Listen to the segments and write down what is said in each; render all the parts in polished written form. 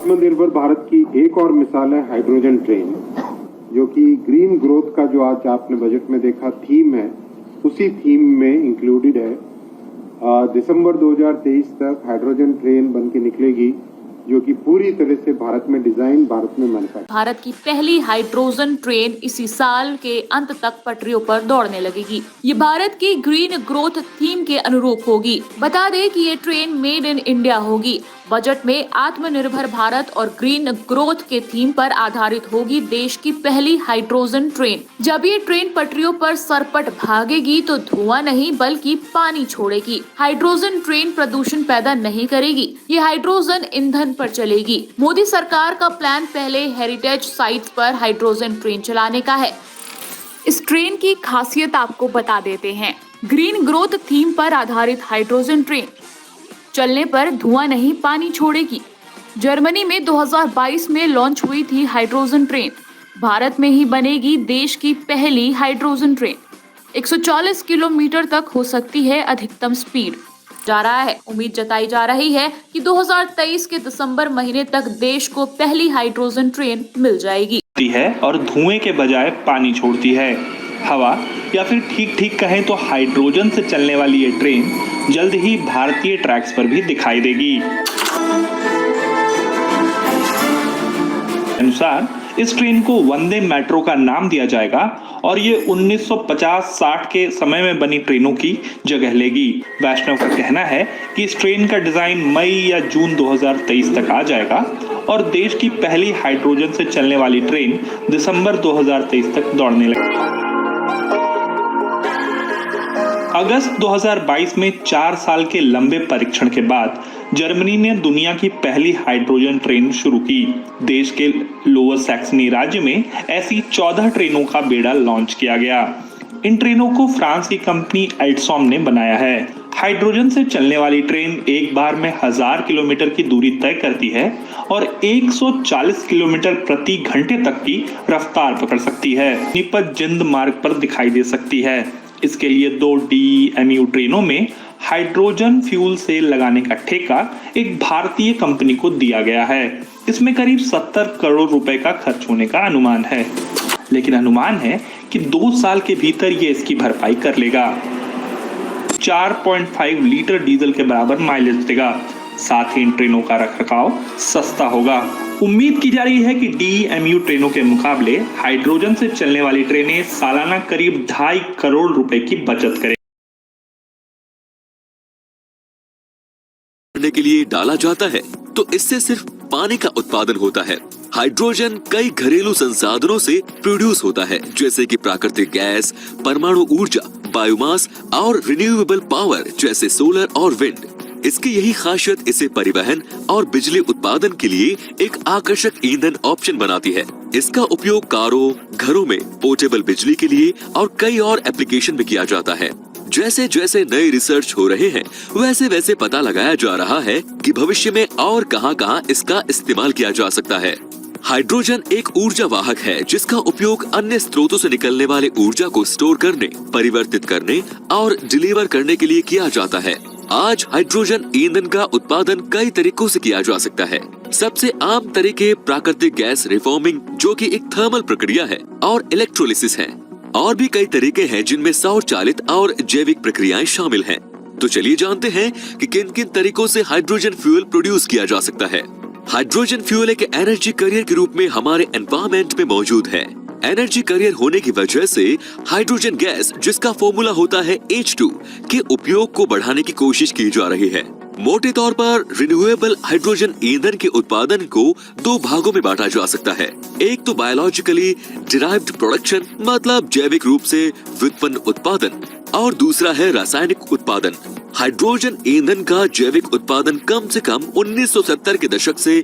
आत्मनिर्भर भारत की एक और मिसाल है हाइड्रोजन ट्रेन, जो कि ग्रीन ग्रोथ का जो आज आपने बजट में देखा थीम है, उसी थीम में इंक्लूडेड है। दिसंबर 2023 तक हाइड्रोजन ट्रेन बन के निकलेगी, जो कि पूरी तरह से भारत में डिजाइन, भारत में मैन्युफैक्चर। भारत की पहली हाइड्रोजन ट्रेन इसी साल के अंत तक पटरियों पर दौड़ने लगेगी। ये भारत की ग्रीन ग्रोथ थीम के अनुरूप होगी। बता दें कि ये ट्रेन मेड इन इंडिया होगी। बजट में आत्मनिर्भर भारत और ग्रीन ग्रोथ के थीम पर आधारित होगी देश की पहली हाइड्रोजन ट्रेन। जब ये ट्रेन पटरियों पर सरपट भागेगी तो धुआं नहीं बल्कि पानी छोड़ेगी। हाइड्रोजन ट्रेन प्रदूषण पैदा नहीं करेगी। ये हाइड्रोजन ईंधन पर चलेगी। मोदी सरकार का प्लान पहले हेरिटेज साइट्स पर हाइड्रोजन ट्रेन चलाने का है। इस ट्रेन की खासियत आपको बता देते हैं। ग्रीन ग्रोथ थीम पर आधारित हाइड्रोजन ट्रेन चलने पर धुआं नहीं पानी छोड़ेगी। जर्मनी में 2022 में लॉन्च हुई थी हाइड्रोजन ट्रेन। भारत में ही बनेगी देश की पहली हाइड्रोजन ट्रेन। 140 किलोमीटर तक हो सकती है अधिकतम स्पीड। जा रहा है, उम्मीद जताई जा रही है कि 2023 के दिसंबर महीने तक देश को पहली हाइड्रोजन ट्रेन मिल जाएगी। है और धुएं के बजाय पानी छोड़ती है। हवा या फिर ठीक कहें तो हाइड्रोजन से चलने वाली ये ट्रेन जल्द ही भारतीय ट्रैक्स पर भी दिखाई देगी। अनुसार इस ट्रेन को वंदे मेट्रो का नाम दिया जाएगा और ये 1950-60 के समय में बनी ट्रेनों की जगह लेगी। वैष्णव का कहना है कि इस ट्रेन का डिजाइन मई या जून 2023 तक आ जाएगा और देश की पहली हाइड्रोजन से चलने वाली ट्रेन दिसंबर 2023 तक दौड़ने लगेगी। अगस्त 2022 में 4 साल के लंबे परीक्षण के बाद जर्मनी ने दुनिया की पहली हाइड्रोजन ट्रेन शुरू की। देश के लोअर सैक्सनी राज्य में ऐसी 14 ट्रेनों का बेड़ा लॉन्च किया गया। इन ट्रेनों को फ्रांस की कंपनी अल्टसॉम ने बनाया है। हाइड्रोजन से चलने वाली ट्रेन एक बार में 1000 किलोमीटर की दूरी तय करती है और 140 किलोमीटर प्रति घंटे तक की रफ्तार पकड़ सकती है। निपत जिंद मार्ग पर दिखाई दे सकती है। इसके लिए 2 DEMU ट्रेनों में हाइड्रोजन फ्यूल सेल लगाने का ठेका एक भारतीय कंपनी को दिया गया है। इसमें करीब 70 करोड़ रुपए का खर्च होने का अनुमान है, लेकिन अनुमान है कि 2 साल के भीतर ये इसकी भरपाई कर लेगा। 4.5 लीटर डीजल के बराबर माइलेज देगा। साथ ही इन ट्रेनों का रखरखाव सस्ता होगा। उम्मीद की जा रही है कि DEMU ट्रेनों के मुकाबले हाइड्रोजन से चलने वाली ट्रेनें सालाना करीब 2.5 करोड़ रुपए की बचत करें। के लिए डाला जाता है तो इससे सिर्फ पानी का उत्पादन होता है। हाइड्रोजन कई घरेलू संसाधनों से प्रोड्यूस होता है, जैसे कि प्राकृतिक गैस, परमाणु ऊर्जा, बायोमास और रिन्यूएबल पावर जैसे सोलर और विंड। इसकी यही खासियत इसे परिवहन और बिजली उत्पादन के लिए एक आकर्षक ईंधन ऑप्शन बनाती है। इसका उपयोग कारों, घरों में पोर्टेबल बिजली के लिए और कई और एप्लीकेशन में किया जाता है। जैसे जैसे नए रिसर्च हो रहे हैं, वैसे वैसे पता लगाया जा रहा है कि भविष्य में और कहां-कहां इसका इस्तेमाल किया जा सकता है। हाइड्रोजन एक ऊर्जा वाहक है जिसका उपयोग अन्य स्रोतों से निकलने वाले ऊर्जा को स्टोर करने, परिवर्तित करने और डिलीवर करने के लिए किया जाता है। आज हाइड्रोजन ईंधन का उत्पादन कई तरीकों से किया जा सकता है। सबसे आम तरीके प्राकृतिक गैस रिफॉर्मिंग, जो कि एक थर्मल प्रक्रिया है, और इलेक्ट्रोलिसिस है। और भी कई तरीके हैं जिनमें सौर चालित और जैविक प्रक्रियाएं शामिल हैं। तो चलिए जानते हैं कि किन किन तरीकों से हाइड्रोजन फ्यूल प्रोड्यूस किया जा सकता है। हाइड्रोजन फ्यूल एक एनर्जी कैरियर के रूप में हमारे एनवायरमेंट में मौजूद है। एनर्जी कैरियर होने की वजह से हाइड्रोजन गैस, जिसका फॉर्मूला होता है H2, के उपयोग को बढ़ाने की कोशिश की जा रही है। मोटे तौर पर रिन्यूएबल हाइड्रोजन ईंधन के उत्पादन को 2 भागों में बांटा जा सकता है। एक तो बायोलॉजिकली डिराइव्ड प्रोडक्शन, मतलब जैविक रूप से व्युत्पन्न उत्पादन, और दूसरा है रासायनिक उत्पादन। हाइड्रोजन ईंधन का जैविक उत्पादन कम से कम 1970 के दशक से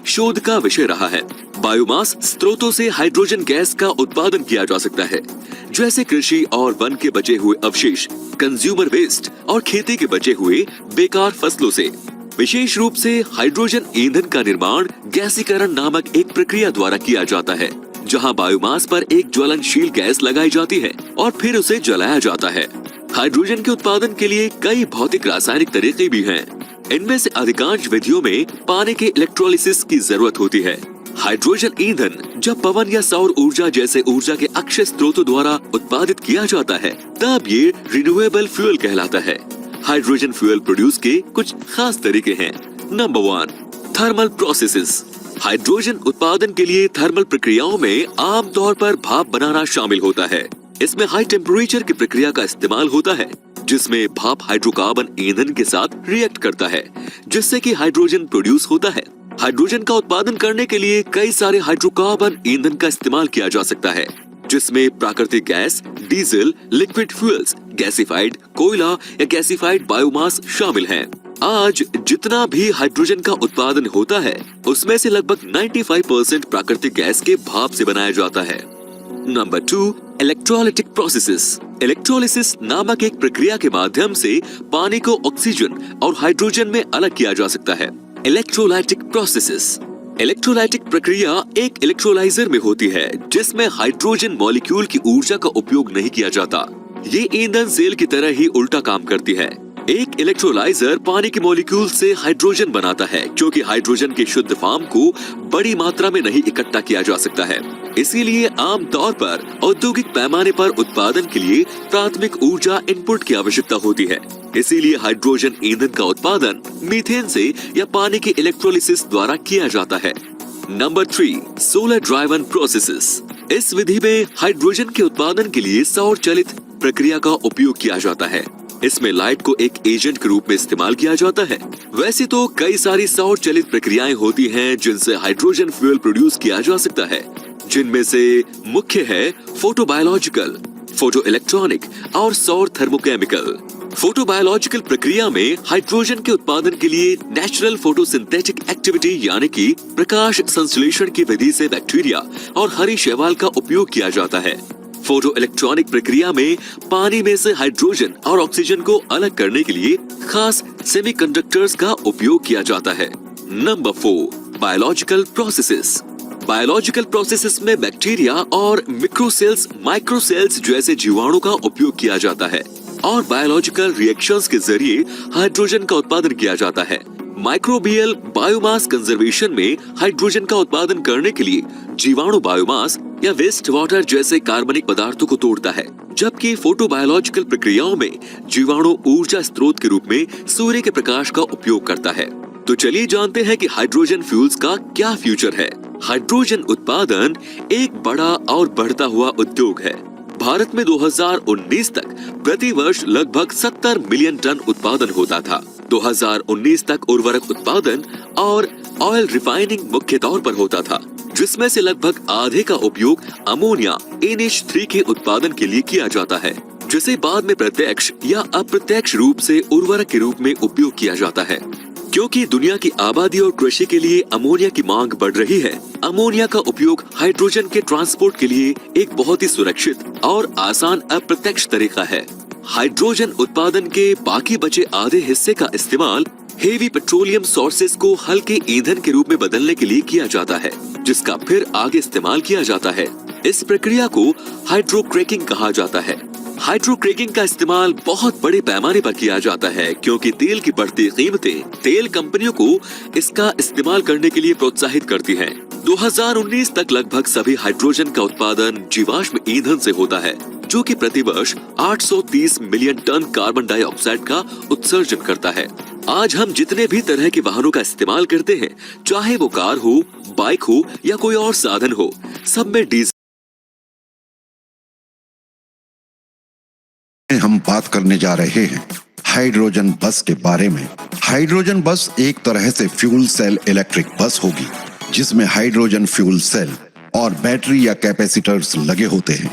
शोध का विषय रहा है। बायोमास स्रोतों से हाइड्रोजन गैस का उत्पादन किया जा सकता है, जैसे कृषि और वन के बचे हुए अवशेष, कंज्यूमर वेस्ट और खेती के बचे हुए बेकार फसलों से। विशेष रूप से हाइड्रोजन ईंधन का निर्माण गैसीकरण नामक एक प्रक्रिया द्वारा किया जाता है, जहां बायोमास पर एक ज्वलनशील गैस लगाई जाती है और फिर उसे जलाया जाता है। हाइड्रोजन के उत्पादन के लिए कई भौतिक रासायनिक तरीके भी हैं। इनमें से अधिकांश विधियों में पानी के इलेक्ट्रोलिसिस की जरूरत होती है। हाइड्रोजन ईंधन जब पवन या सौर ऊर्जा जैसे ऊर्जा के अक्षय स्रोतों द्वारा उत्पादित किया जाता है तब ये रिन्यूएबल फ्यूल कहलाता है। हाइड्रोजन फ्यूल प्रोड्यूस के कुछ खास तरीके हैं। Number 1, thermal processes. हाइड्रोजन उत्पादन के लिए थर्मल प्रक्रियाओं में आमतौर पर भाप बनाना शामिल होता है। इसमें हाई टेम्परेचर की प्रक्रिया का इस्तेमाल होता है, जिसमें भाप हाइड्रोकार्बन ईंधन के साथ रिएक्ट करता है, जिससे कि हाइड्रोजन प्रोड्यूस होता है। हाइड्रोजन का उत्पादन करने के लिए कई सारे हाइड्रोकार्बन ईंधन का इस्तेमाल किया जा सकता है, जिसमें प्राकृतिक गैस, डीजल, लिक्विड फ्यूल्स, गैसिफाइड कोयला या गैसिफाइड बायोमास शामिल हैं। आज जितना भी हाइड्रोजन का उत्पादन होता है उसमें से लगभग 95% प्राकृतिक गैस के भाप से बनाया जाता है। Number 2, electrolytic processes. इलेक्ट्रोलिसिस नामक एक प्रक्रिया के माध्यम से पानी को ऑक्सीजन और हाइड्रोजन में अलग किया जा सकता है। Electrolytic processes. इलेक्ट्रोलाइटिक प्रक्रिया एक इलेक्ट्रोलाइजर में होती है जिसमें हाइड्रोजन मॉलिक्यूल की ऊर्जा का उपयोग नहीं किया जाता। ये ईंधन सेल की तरह ही उल्टा काम करती है। एक इलेक्ट्रोलाइजर पानी के मॉलिक्यूल से हाइड्रोजन बनाता है, क्योंकि हाइड्रोजन के शुद्ध फॉर्म को बड़ी मात्रा में नहीं इकट्ठा किया जा सकता है। इसीलिए आमतौर पर औद्योगिक पैमाने पर उत्पादन के लिए प्राथमिक ऊर्जा इनपुट की आवश्यकता होती है। इसीलिए हाइड्रोजन ईंधन का उत्पादन मीथेन से या पानी के इलेक्ट्रोलिसिस द्वारा किया जाता है। Number 3, solar driven processes. इस विधि में हाइड्रोजन के उत्पादन के लिए सौर चलित प्रक्रिया का उपयोग किया जाता है। इसमें लाइट को एक एजेंट के रूप में इस्तेमाल किया जाता है। वैसे तो कई सारी सौर चलित प्रक्रियाएं होती हैं जिनसे हाइड्रोजन फ्यूल प्रोड्यूस किया जा सकता है, जिनमें से मुख्य है फोटोबायोलॉजिकल, फोटो इलेक्ट्रॉनिक और सौर थर्मोकेमिकल। फोटोबायोलॉजिकल प्रक्रिया में हाइड्रोजन के उत्पादन के लिए नेचुरल फोटोसिंथेटिक एक्टिविटी यानी कि प्रकाश संश्लेषण की विधि से बैक्टीरिया और हरी शैवाल का उपयोग किया जाता है। फोटो इलेक्ट्रॉनिक प्रक्रिया में पानी में से हाइड्रोजन और ऑक्सीजन को अलग करने के लिए खास सेमीकंडक्टर्स का उपयोग किया जाता है। Number 4, biological processes. Biological processes में बैक्टीरिया और माइक्रोसेल्स जैसे जीवाणु का उपयोग किया जाता है और बायोलॉजिकल रिएक्शंस के जरिए हाइड्रोजन का उत्पादन किया जाता है। माइक्रोबियल बायोमास कंजर्वेशन में हाइड्रोजन का उत्पादन करने के लिए जीवाणु बायोमास या वेस्ट वाटर जैसे कार्बनिक पदार्थों को तोड़ता है, जबकि फोटोबायोलॉजिकल प्रक्रियाओं में जीवाणु ऊर्जा स्रोत के रूप में सूर्य के प्रकाश का उपयोग करता है। तो चलिए जानते हैं कि हाइड्रोजन फ्यूल्स का क्या फ्यूचर है। हाइड्रोजन उत्पादन एक बड़ा और बढ़ता हुआ उद्योग है। भारत में 2019 तक प्रति वर्ष लगभग 70 मिलियन टन उत्पादन होता था। 2019 तक उर्वरक उत्पादन और ऑयल रिफाइनिंग मुख्य तौर पर होता था, जिसमें से लगभग आधे का उपयोग अमोनिया NH3 के उत्पादन के लिए किया जाता है, जिसे बाद में प्रत्यक्ष या अप्रत्यक्ष रूप से उर्वरक के रूप में उपयोग किया जाता है। क्योंकि दुनिया की आबादी और कृषि के लिए अमोनिया की मांग बढ़ रही है, अमोनिया का उपयोग हाइड्रोजन के ट्रांसपोर्ट के लिए एक बहुत ही सुरक्षित और आसान अप्रत्यक्ष तरीका है। हाइड्रोजन उत्पादन के बाकी बचे आधे हिस्से का इस्तेमाल हेवी पेट्रोलियम सोर्सेस को हल्के ईंधन के रूप में बदलने के लिए किया जाता है, जिसका फिर आगे इस्तेमाल किया जाता है। इस प्रक्रिया को हाइड्रोक्रैकिंग कहा जाता है। हाइड्रोक्रैकिंग का इस्तेमाल बहुत बड़े पैमाने पर किया जाता है, क्योंकि तेल की बढ़ती कीमतें तेल कंपनियों को इसका इस्तेमाल करने के लिए प्रोत्साहित करती हैं। 2019 तक लगभग सभी हाइड्रोजन का उत्पादन जीवाश्म ईंधन से होता है, जो कि प्रतिवर्ष 830 मिलियन टन कार्बन डाइऑक्साइड का उत्सर्जन करता है। आज हम जितने भी तरह के वाहनों का इस्तेमाल करते हैं, चाहे वो कार हो, बाइक हो या कोई और साधन हो, सब में डीजल। हम बात करने जा रहे हैं हाइड्रोजन बस के बारे में। हाइड्रोजन बस एक तरह से फ्यूल सेल इलेक्ट्रिक बस होगी, जिसमें हाइड्रोजन फ्यूल सेल और बैटरी या कैपेसिटर्स लगे होते हैं।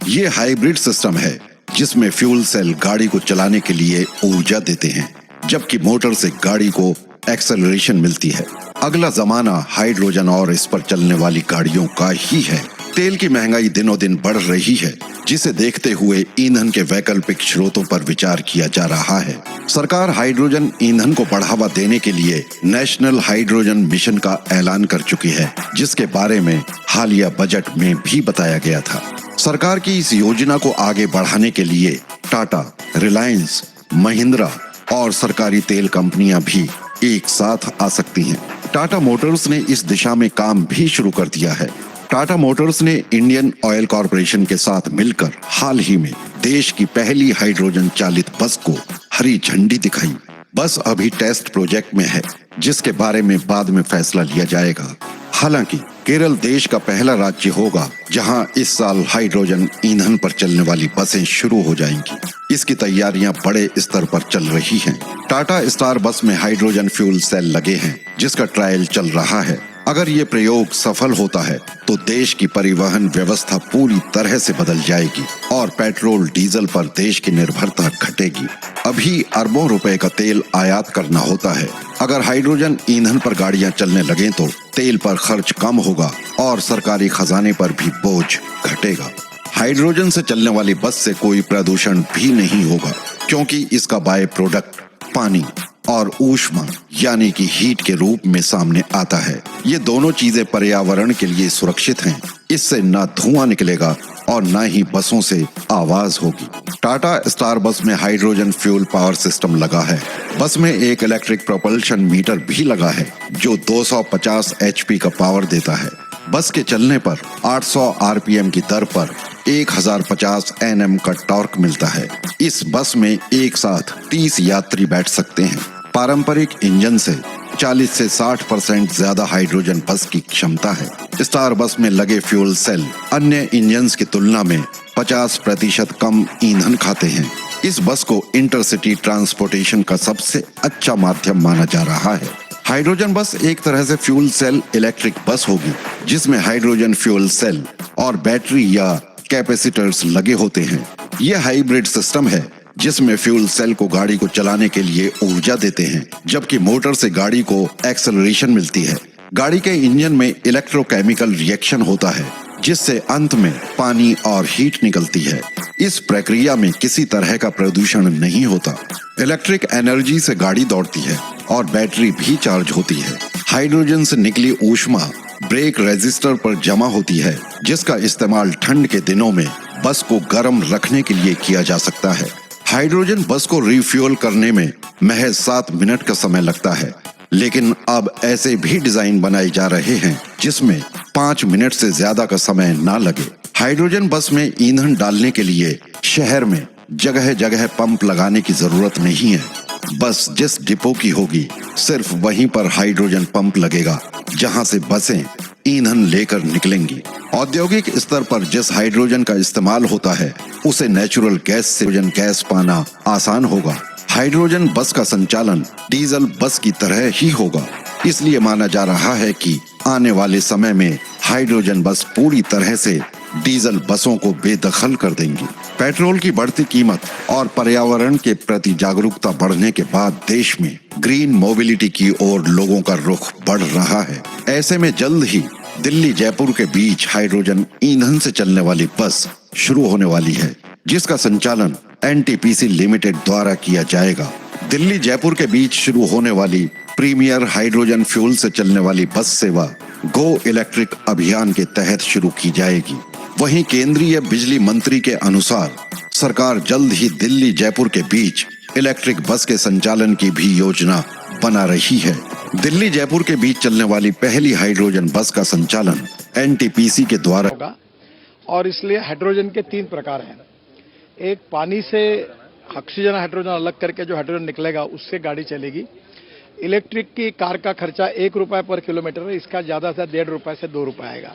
ये हाइब्रिड सिस्टम है जिसमें फ्यूल सेल गाड़ी को चलाने के लिए ऊर्जा देते हैं, जबकि मोटर से गाड़ी को एक्सेलरेशन मिलती है। अगला जमाना हाइड्रोजन और इस पर चलने वाली गाड़ियों का ही है। तेल की महंगाई दिनों दिन बढ़ रही है, जिसे देखते हुए ईंधन के वैकल्पिक स्रोतों पर विचार किया जा रहा है। सरकार हाइड्रोजन ईंधन को बढ़ावा देने के लिए नेशनल हाइड्रोजन मिशन का ऐलान कर चुकी है, जिसके बारे में हालिया बजट में भी बताया गया था। सरकार की इस योजना को आगे बढ़ाने के लिए टाटा, रिलायंस, महिंद्रा और सरकारी तेल कंपनियां भी एक साथ आ सकती हैं। टाटा मोटर्स ने इस दिशा में काम भी शुरू कर दिया है। टाटा मोटर्स ने इंडियन ऑयल कॉरपोरेशन के साथ मिलकर हाल ही में देश की पहली हाइड्रोजन चालित बस को हरी झंडी दिखाई। बस अभी टेस्ट प्रोजेक्ट में है, जिसके बारे में बाद में फैसला लिया जाएगा। हालांकि केरल देश का पहला राज्य होगा जहां इस साल हाइड्रोजन ईंधन पर चलने वाली बसें शुरू हो जाएंगी। इसकी तैयारियां बड़े स्तर पर चल रही हैं। टाटा स्टार बस में हाइड्रोजन फ्यूल सेल लगे हैं, जिसका ट्रायल चल रहा है। अगर ये प्रयोग सफल होता है तो देश की परिवहन व्यवस्था पूरी तरह से बदल जाएगी और पेट्रोल डीजल पर देश की निर्भरता घटेगी। अभी अरबों रुपए का तेल आयात करना होता है। अगर हाइड्रोजन ईंधन पर गाड़ियां चलने लगें तो तेल पर खर्च कम होगा और सरकारी खजाने पर भी बोझ घटेगा। हाइड्रोजन से चलने वाली बस से कोई प्रदूषण भी नहीं होगा, क्योंकि इसका बाय प्रोडक्ट पानी और ऊष्मा यानी कि हीट के रूप में सामने आता है। ये दोनों चीजें पर्यावरण के लिए सुरक्षित हैं। इससे न धुआं निकलेगा और न ही बसों से आवाज होगी। टाटा स्टार बस में हाइड्रोजन फ्यूल पावर सिस्टम लगा है। बस में एक इलेक्ट्रिक प्रोपल्शन मीटर भी लगा है जो 250 HP का पावर देता है। बस के चलने पर 800 RPM की दर पर 1050 Nm का टॉर्क मिलता है। इस बस में एक साथ 30 यात्री बैठ सकते हैं। पारंपरिक इंजन से 40 से 60% ज्यादा हाइड्रोजन बस की क्षमता है। स्टार बस में लगे फ्यूल सेल अन्य इंजन्स की तुलना में 50% कम ईंधन खाते हैं। इस बस को इंटरसिटी ट्रांसपोर्टेशन का सबसे अच्छा माध्यम माना जा रहा है। हाइड्रोजन बस एक तरह से फ्यूल सेल इलेक्ट्रिक बस होगी, जिसमें हाइड्रोजन फ्यूल सेल और बैटरी या कैपेसिटर्स लगे होते हैं। यह हाइब्रिड सिस्टम है जिसमें फ्यूल सेल को गाड़ी को चलाने के लिए ऊर्जा देते हैं, जबकि मोटर से गाड़ी को एक्सेलरेशन मिलती है। गाड़ी के इंजन में इलेक्ट्रोकेमिकल रिएक्शन होता है, जिससे अंत में पानी और हीट निकलती है। इस प्रक्रिया में किसी तरह का प्रदूषण नहीं होता। इलेक्ट्रिक एनर्जी से गाड़ी दौड़ती है और बैटरी भी चार्ज होती है। हाइड्रोजन से निकली ऊष्मा ब्रेक रेजिस्टर पर जमा होती है, जिसका इस्तेमाल ठंड के दिनों में बस को गर्म रखने के लिए किया जा सकता है। हाइड्रोजन बस को रिफ्यूल करने में महज 7 मिनट का समय लगता है, लेकिन अब ऐसे भी डिजाइन बनाए जा रहे हैं जिसमें 5 मिनट से ज्यादा का समय ना लगे। हाइड्रोजन बस में ईंधन डालने के लिए शहर में जगह जगह पंप लगाने की जरूरत नहीं है। बस जिस डिपो की होगी सिर्फ वहीं पर हाइड्रोजन पंप लगेगा, जहां से बसें ईंधन लेकर निकलेंगी। औद्योगिक स्तर पर जिस हाइड्रोजन का इस्तेमाल होता है उसे नेचुरल गैस से हाइड्रोजन गैस पाना आसान होगा। हाइड्रोजन बस का संचालन डीजल बस की तरह ही होगा। इसलिए माना जा रहा है कि आने वाले समय में हाइड्रोजन बस पूरी तरह से डीजल बसों को बेदखल कर देंगी। पेट्रोल की बढ़ती कीमत और पर्यावरण के प्रति जागरूकता बढ़ने के बाद देश में ग्रीन मोबिलिटी की ओर लोगों का रुख बढ़ रहा है। ऐसे में जल्द ही दिल्ली जयपुर के बीच हाइड्रोजन ईंधन से चलने वाली बस शुरू होने वाली है, जिसका संचालन NTPC लिमिटेड द्वारा किया जाएगा। दिल्ली जयपुर के बीच शुरू होने वाली प्रीमियर हाइड्रोजन फ्यूल से चलने वाली बस सेवा गो इलेक्ट्रिक अभियान के तहत शुरू की जाएगी। वहीं केंद्रीय बिजली मंत्री के अनुसार सरकार जल्द ही दिल्ली जयपुर के बीच इलेक्ट्रिक बस के संचालन की भी योजना बना रही है। दिल्ली जयपुर के बीच चलने वाली पहली हाइड्रोजन बस का संचालन NTPC के द्वारा होगा और इसलिए हाइड्रोजन के 3 प्रकार हैं। एक पानी से ऑक्सीजन हाइड्रोजन अलग करके जो हाइड्रोजन निकलेगा उससे गाड़ी चलेगी। इलेक्ट्रिक की कार का खर्चा 1 रुपये पर किलोमीटर है, इसका ज़्यादा से 1.5 रुपये से 2 रुपये आएगा।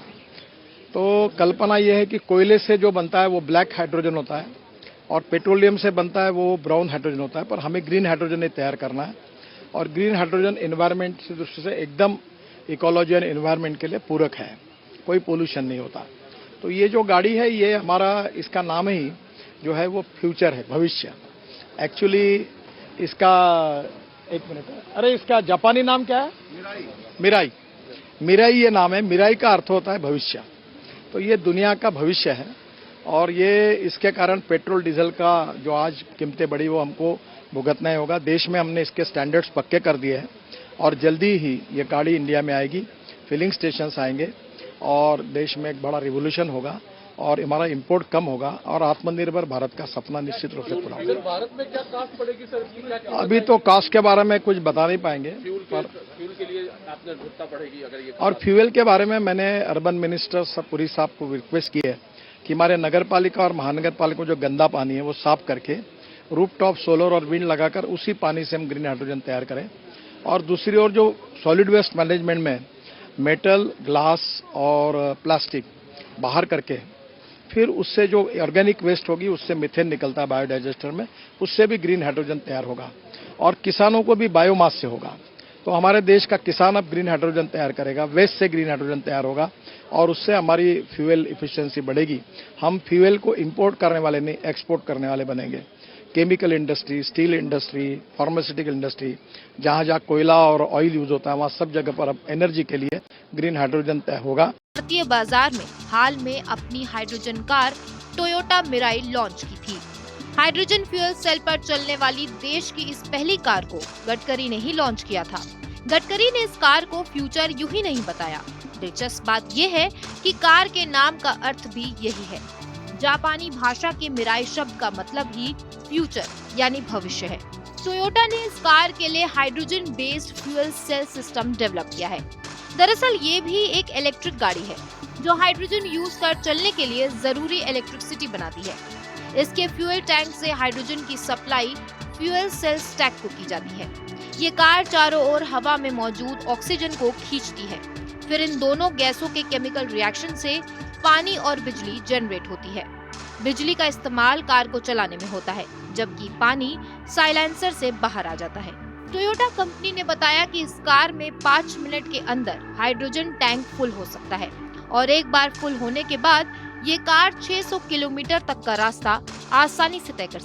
तो कल्पना यह है कि कोयले से जो बनता है वो ब्लैक हाइड्रोजन होता है और पेट्रोलियम से बनता है वो ब्राउन हाइड्रोजन होता है, पर हमें ग्रीन हाइड्रोजन ही तैयार करना है। और ग्रीन हाइड्रोजन एनवायरनमेंट की दृष्टि से एकदम इकोलॉजी एंड एनवायरनमेंट के लिए पूरक है, कोई पोल्यूशन नहीं होता। तो ये जो गाड़ी है ये हमारा, इसका नाम ही जो है वो फ्यूचर है, भविष्य। एक्चुअली इसका एक मिनट, अरे इसका जापानी नाम क्या है? मिराई। मिराई ये नाम है। मिराई का अर्थ होता है भविष्य। तो ये दुनिया का भविष्य है और ये इसके कारण पेट्रोल डीजल का जो आज कीमतें बढ़ी वो हमको भुगतना ही होगा। देश में हमने इसके स्टैंडर्ड्स पक्के कर दिए हैं और जल्दी ही ये गाड़ी इंडिया में आएगी, फिलिंग स्टेशंस आएंगे और देश में एक बड़ा रिवोल्यूशन होगा और हमारा इंपोर्ट कम होगा और आत्मनिर्भर भारत का सपना निश्चित रूप से पूरा होगा। भारत में क्या कास्ट पड़ेगी सर, इसकी क्या क्या? अभी तो कास्ट के बारे में कुछ बता नहीं पाएंगे, पर फ्यूल के लिए आपने भुगता पड़ेगी अगर ये। और फ्यूल के बारे में मैंने अर्बन मिनिस्टर पुरी साहब को रिक्वेस्ट की है कि हमारे नगर पालिका और महानगर पालिका में जो गंदा पानी है वो साफ करके रूफटॉप सोलर और विंड लगाकर उसी पानी से हम ग्रीन हाइड्रोजन तैयार करें। और दूसरी ओर जो सॉलिड वेस्ट मैनेजमेंट में मेटल, ग्लास और प्लास्टिक बाहर करके फिर उससे जो ऑर्गेनिक वेस्ट होगी उससे मीथेन निकलता है बायोडाइजेस्टर में, उससे भी ग्रीन हाइड्रोजन तैयार होगा और किसानों को भी बायोमास से होगा। तो हमारे देश का किसान अब ग्रीन हाइड्रोजन तैयार करेगा, वेस्ट से ग्रीन हाइड्रोजन तैयार होगा और उससे हमारी फ्यूल इफिशिएंसी बढ़ेगी। हम फ्यूल को इंपोर्ट करने वाले नहीं, एक्सपोर्ट करने वाले बनेंगे। Chemical industry, steel industry, pharmaceutical industry, जहां जहां कोयला और ऑयल यूज होता है वहां सब जगह पर अब एनर्जी के लिए ग्रीन हाइड्रोजन तय होगा। भारतीय बाजार में हाल में अपनी hydrogen car Toyota Mirai launch की थी। हाइड्रोजन फ्यूल सेल पर चलने वाली देश की इस पहली कार को गडकरी ने ही लॉन्च किया था। गडकरी ने इस कार को फ्यूचर यूं ही नहीं बताया। दिलचस्प बात यह है कि कार के नाम का अर्थ भी यही है। जापानी भाषा के मिराई शब्द का मतलब ही फ्यूचर यानी भविष्य है। टोयोटा ने इस कार के लिए hydrogen based fuel cell system develop किया है। दरअसल ये भी एक इलेक्ट्रिक गाड़ी है जो हाइड्रोजन यूज कर चलने के लिए जरूरी इलेक्ट्रिसिटी बनाती है। इसके फ्यूल टैंक से हाइड्रोजन की सप्लाई फ्यूल सेल स्टैक को की जाती है। ये कार चारों ओर हवा में मौजूद ऑक्सीजन को खींचती है, फिर इन दोनों गैसों के केमिकल रिएक्शन से पानी और बिजली जनरेट होती है। बिजली का इस्तेमाल कार को चलाने में होता है, जबकि पानी साइलेंसर से बाहर आ जाता है। टोयोटा कंपनी ने बताया कि इस कार में 5 मिनट के अंदर हाइड्रोजन टैंक फुल हो सकता है और एक बार फुल होने के बाद ये कार 600 किलोमीटर तक का रास्ता आसानी से तय कर सकती है।